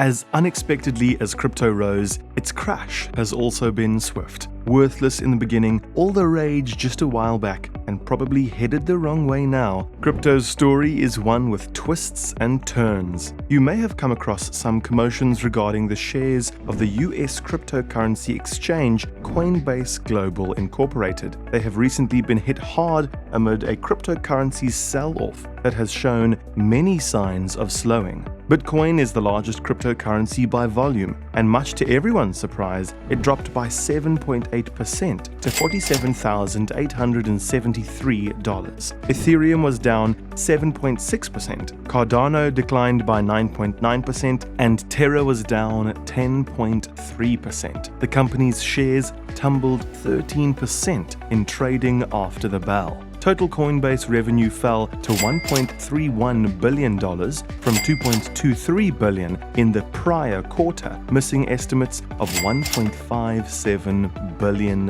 As unexpectedly as crypto rose, its crash has also been swift. Worthless in the beginning, all the rage just a while back, and probably headed the wrong way now, crypto's story is one with twists and turns. You may have come across some commotions regarding the shares of the US cryptocurrency exchange Coinbase Global Inc. They have recently been hit hard amid a cryptocurrency sell-off that has shown many signs of slowing. Bitcoin is the largest cryptocurrency by volume, and much to everyone's surprise, it dropped by 7.8% to $47,873. Ethereum was down 7.6%, Cardano declined by 9.9%, and Terra was down 10.3%. The company's shares tumbled 13% in trading after the bell. Total Coinbase revenue fell to $1.31 billion from $2.23 billion in the prior quarter, missing estimates of $1.57 billion.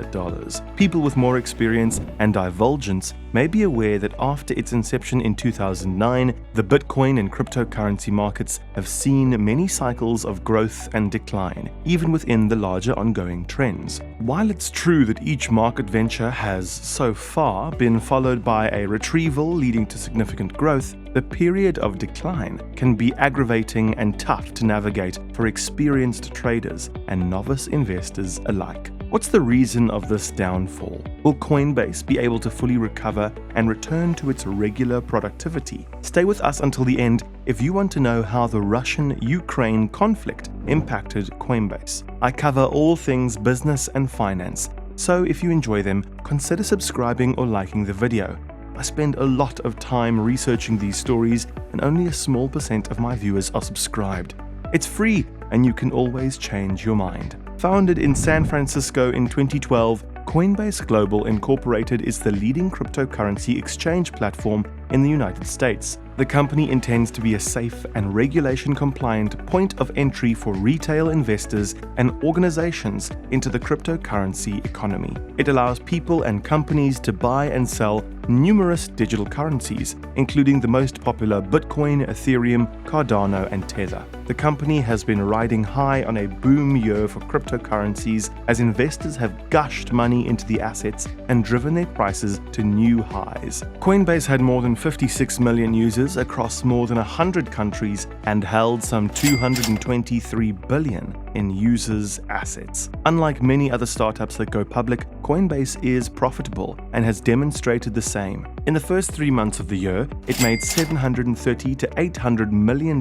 People with more experience and divulgence may be aware that after its inception in 2009, the Bitcoin and cryptocurrency markets have seen many cycles of growth and decline, even within the larger ongoing trends. While it's true that each market venture has, so far, been followed by a retrieval leading to significant growth, the period of decline can be aggravating and tough to navigate for experienced traders and novice investors alike. What's the reason of this downfall? Will Coinbase be able to fully recover and return to its regular productivity? Stay with us until the end if you want to know how the Russian-Ukraine conflict impacted Coinbase. I cover all things business and finance, so if you enjoy them, consider subscribing or liking the video. I spend a lot of time researching these stories, and only a small % of my viewers are subscribed. It's free, and you can always change your mind. Founded in San Francisco in 2012, Coinbase Global Inc. is the leading cryptocurrency exchange platform in the United States. The company intends to be a safe and regulation-compliant point of entry for retail investors and organizations into the cryptocurrency economy. It allows people and companies to buy and sell numerous digital currencies, including the most popular Bitcoin, Ethereum, Cardano, and Terra. The company has been riding high on a boom year for cryptocurrencies as investors have gushed money into the assets and driven their prices to new highs. Coinbase had more than 56 million users across more than 100 countries and held some $223 billion in users' assets. Unlike many other startups that go public, Coinbase is profitable and has demonstrated the same. In the first 3 months of the year, it made $730 to $800 million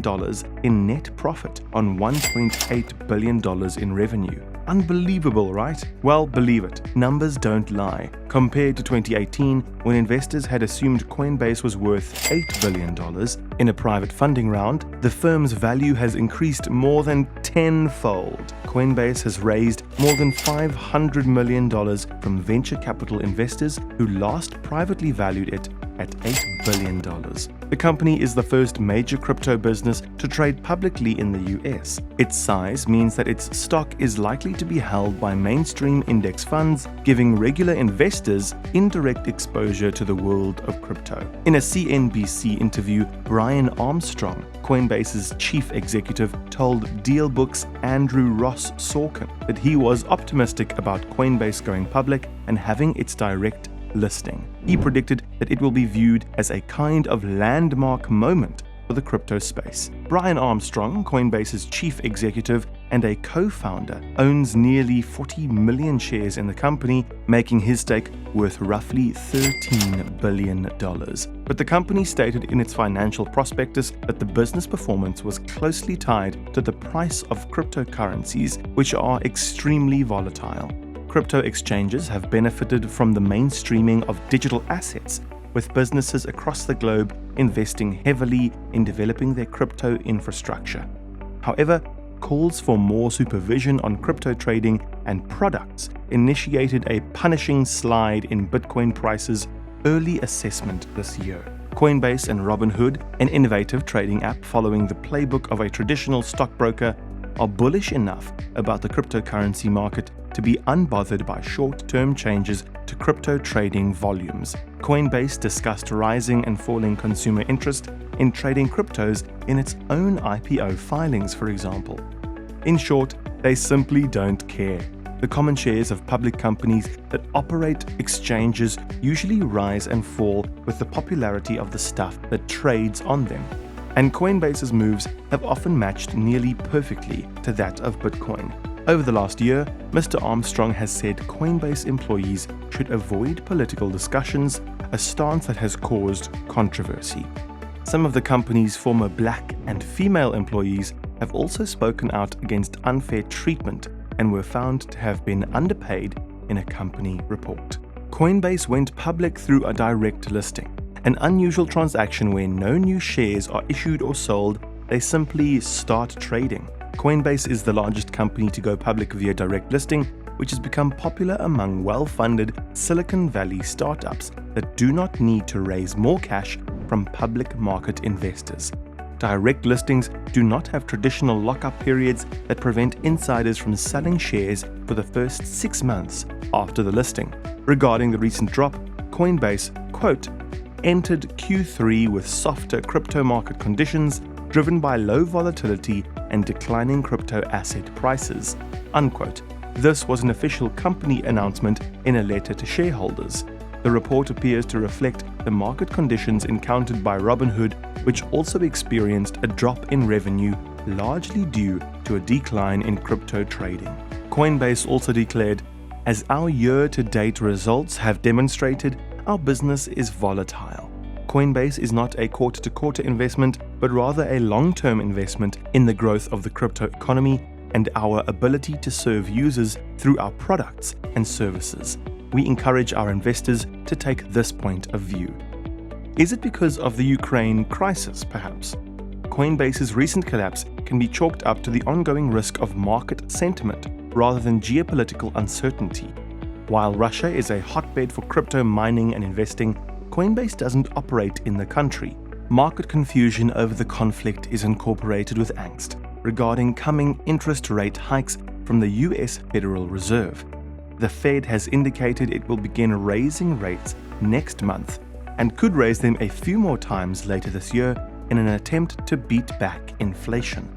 in net profit on $1.8 billion in revenue. Unbelievable, right? Well, believe it, numbers don't lie. Compared to 2018, when investors had assumed Coinbase was worth $8 billion in a private funding round, the firm's value has increased more than tenfold. Coinbase has raised more than $500 million from venture capital investors who last privately valued it at $8 billion. The company is the first major crypto business to trade publicly in the US. Its size means that its stock is likely to be held by mainstream index funds, giving regular investors indirect exposure to the world of crypto. In a CNBC interview, Brian Armstrong, Coinbase's chief executive, told DealBook's Andrew Ross Sorkin that he was optimistic about Coinbase going public and having its direct listing. He predicted that it will be viewed as a kind of landmark moment for the crypto space. Brian Armstrong, Coinbase's chief executive and a co-founder, owns nearly 40 million shares in the company, making his stake worth roughly $13 billion. But the company stated in its financial prospectus that the business performance was closely tied to the price of cryptocurrencies, which are extremely volatile. Crypto exchanges have benefited from the mainstreaming of digital assets, with businesses across the globe investing heavily in developing their crypto infrastructure. However, calls for more supervision on crypto trading and products initiated a punishing slide in Bitcoin prices' early assessment this year. Coinbase and Robinhood, an innovative trading app following the playbook of a traditional stockbroker, are bullish enough about the cryptocurrency market to be unbothered by short-term changes to crypto trading volumes. Coinbase discussed rising and falling consumer interest in trading cryptos in its own IPO filings, for example. In short, they simply don't care. The common shares of public companies that operate exchanges usually rise and fall with the popularity of the stuff that trades on them. And Coinbase's moves have often matched nearly perfectly to that of Bitcoin. Over the last year, Mr. Armstrong has said Coinbase employees should avoid political discussions, a stance that has caused controversy. Some of the company's former black and female employees have also spoken out against unfair treatment and were found to have been underpaid in a company report. Coinbase went public through a direct listing, an unusual transaction where no new shares are issued or sold, they simply start trading. Coinbase is the largest company to go public via direct listing, which has become popular among well-funded Silicon Valley startups that do not need to raise more cash from public market investors. Direct listings do not have traditional lockup periods that prevent insiders from selling shares for the first 6 months after the listing. Regarding the recent drop, Coinbase, quote, entered Q3 with softer crypto market conditions driven by low volatility and declining crypto asset prices, unquote. This was an official company announcement in a letter to shareholders. The report appears to reflect the market conditions encountered by Robinhood, which also experienced a drop in revenue largely due to a decline in crypto trading. Coinbase also declared, as our year-to-date results have demonstrated, our business is volatile. Coinbase is not a quarter-to-quarter investment, but rather a long-term investment in the growth of the crypto economy and our ability to serve users through our products and services. We encourage our investors to take this point of view. Is it because of the Ukraine crisis, perhaps? Coinbase's recent collapse can be chalked up to the ongoing risk of market sentiment rather than geopolitical uncertainty. While Russia is a hotbed for crypto mining and investing, Coinbase doesn't operate in the country. Market confusion over the conflict is incorporated with angst regarding coming interest rate hikes from the US Federal Reserve. The Fed has indicated it will begin raising rates next month and could raise them a few more times later this year in an attempt to beat back inflation.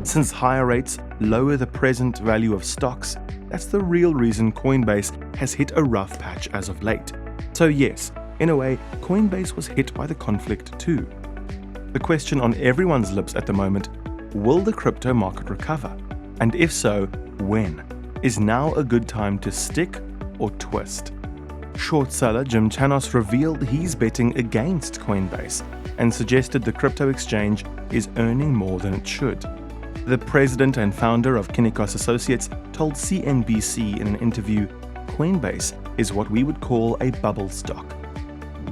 Since higher rates lower the present value of stocks, that's the real reason Coinbase has hit a rough patch as of late. So yes, in a way, Coinbase was hit by the conflict too. The question on everyone's lips at the moment, will the crypto market recover? And if so, when? Is now a good time to stick or twist? Short seller Jim Chamath revealed he's betting against Coinbase and suggested the crypto exchange is earning more than it should. The president and founder of Kinnikos Associates told CNBC in an interview, Coinbase is what we would call a bubble stock.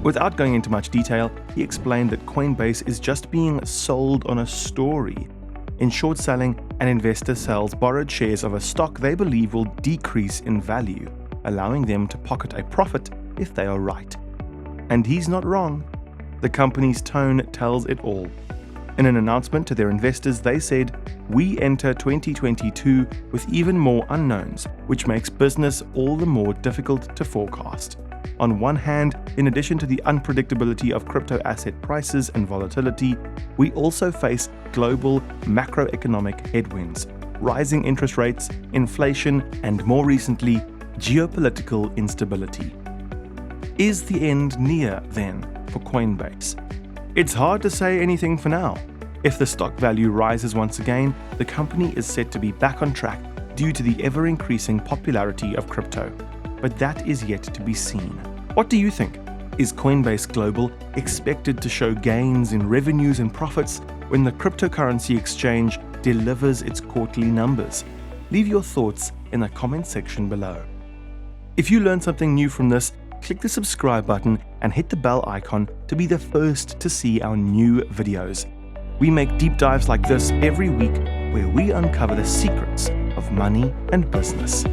Without going into much detail, he explained that Coinbase is just being sold on a story. In short selling, an investor sells borrowed shares of a stock they believe will decrease in value, allowing them to pocket a profit if they are right. And he's not wrong. The company's tone tells it all. In an announcement to their investors, they said, "We enter 2022 with even more unknowns, which makes business all the more difficult to forecast. On one hand, in addition to the unpredictability of crypto asset prices and volatility, we also face global macroeconomic headwinds, rising interest rates, inflation, and more recently, geopolitical instability." Is the end near, then, for Coinbase? It's hard to say anything for now. If the stock value rises once again, the company is set to be back on track due to the ever-increasing popularity of crypto. But that is yet to be seen. What do you think? Is Coinbase Global expected to show gains in revenues and profits when the cryptocurrency exchange delivers its quarterly numbers? Leave your thoughts in the comment section below. If you learned something new from this, click the subscribe button and hit the bell icon to be the first to see our new videos. We make deep dives like this every week where we uncover the secrets of money and business.